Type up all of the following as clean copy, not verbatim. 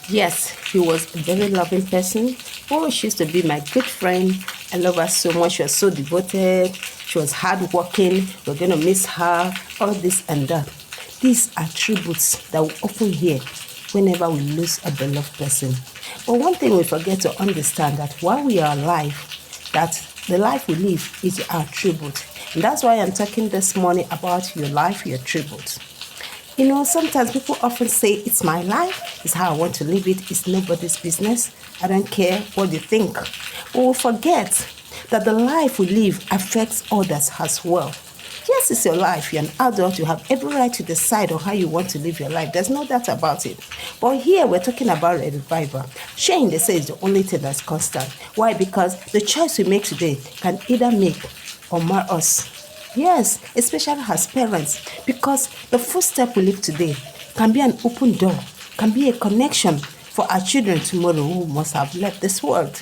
Yes, she was a very loving person. Oh, she used to be my good friend. I love her so much. She was so devoted. She was hardworking. We're going to miss her. All this and that. These are tributes that we often hear whenever we lose a beloved person. But one thing we forget to understand that while we are alive, that the life we live is our tribute. And that's why I'm talking this morning about your life, your tribute. Sometimes people often say, it's my life, it's how I want to live it, it's nobody's business. I don't care what you think. But we forget that the life we live affects others as well. Yes, it's your life. You're an adult. You have every right to decide on how you want to live your life. There's no doubt about it. But here we're talking about a revival. Change, they say, is the only thing that's constant. Why? Because the choice we make today can either make or mar us. Yes, especially as parents, because the footstep we live today can be an open door, can be a connection for our children tomorrow who must have left this world.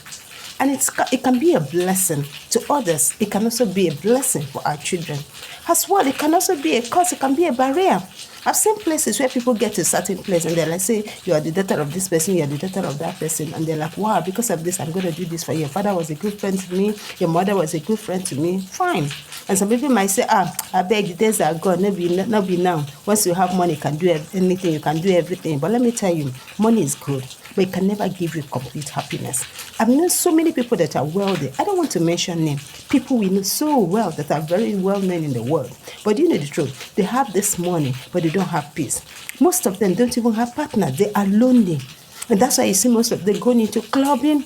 And it can be a blessing to others. It can also be a blessing for our children. As well, it can also be a cause, it can be a barrier. I've seen places where people get to a certain place and they're like, say, you are the daughter of this person, you are the daughter of that person. And they're like, wow, because of this, I'm going to do this for you. Your father was a good friend to me. Your mother was a good friend to me. Fine. And some people might say, I beg, the days are gone. Not be now. Once you have money, you can do anything. You can do everything. But let me tell you, money is good, but it can never give you complete happiness. I've known so many people that are wealthy. I don't want to mention names. People we know so well that are very well known in the world. But you know the truth. They have this money, but they don't have peace. Most of them don't even have partners. They are lonely. And that's why you see most of them going into clubbing,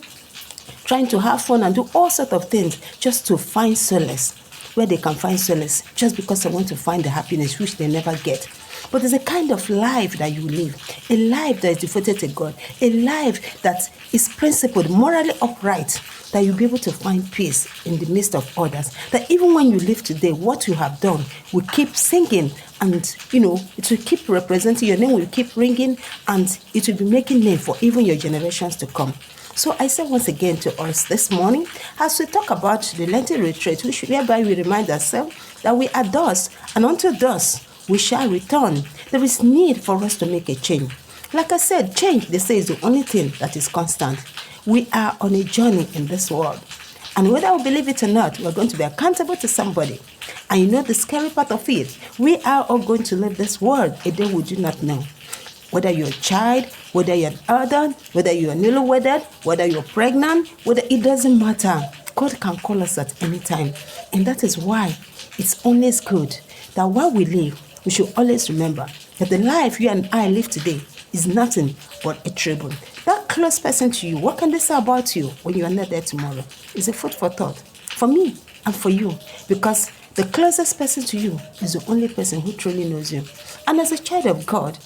trying to have fun and do all sorts of things just to find solace. Where they can find solace just because they want to find the happiness which they never get. But there's a kind of life that you live, a life that is devoted to God, a life that is principled, morally upright, that you'll be able to find peace in the midst of others. That even when you live today, what you have done will keep singing and, it will keep representing, your name will keep ringing and it will be making name for even your generations to come. So I say once again to us this morning, as we talk about the Lenten retreat, whereby we remind ourselves that we are dust, and unto dust we shall return. There is need for us to make a change. Like I said, change, they say, is the only thing that is constant. We are on a journey in this world. And whether we believe it or not, we're going to be accountable to somebody. And you know the scary part of it, we are all going to leave this world a day we do not know. Whether you're a child, whether you're an adult, whether you're newlywed, whether you're pregnant, it doesn't matter. God can call us at any time. And that is why it's always good that while we live, we should always remember that the life you and I live today is nothing but a tribute. That close person to you, what can they say about you when you are not there tomorrow? It's a food for thought for me and for you, because the closest person to you is the only person who truly knows you. And as a child of God,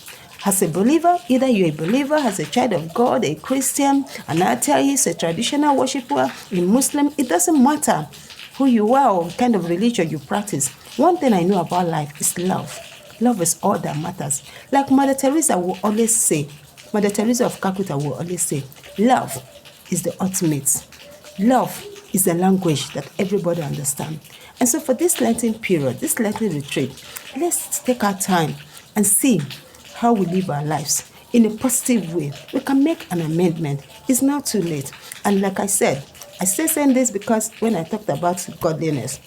as a believer, either you're a believer, as a child of God, a Christian, an atheist, a traditional worshiper, a Muslim, it doesn't matter who you are or what kind of religion you practice. One thing I know about life is love. Love is all that matters. Like Mother Teresa will always say, Mother Teresa of Calcutta will always say, love is the ultimate. Love is the language that everybody understands. And so for this Lenten period, this Lenten retreat, let's take our time and see how we live our lives in a positive way. We can make an amendment. It's not too late. And like I said, I still saying this because when I talked about godliness,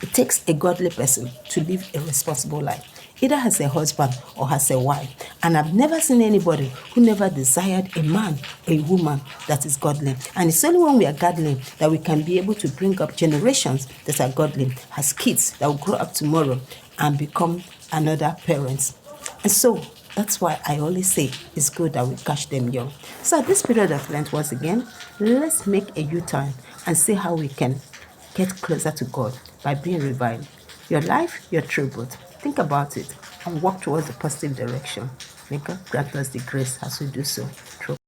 it takes a godly person to live a responsible life, either as a husband or as a wife. And I've never seen anybody who never desired a man or a woman that is godly. And it's only when we are godly that we can be able to bring up generations that are godly, as kids that will grow up tomorrow and become another parents. And so that's why I always say it's good that we catch them young. So at this period of Lent, once again, let's make a U-turn and see how we can get closer to God by being revived. Your life, your tribute. Think about it and walk towards a positive direction. May God grant us the grace as we do so.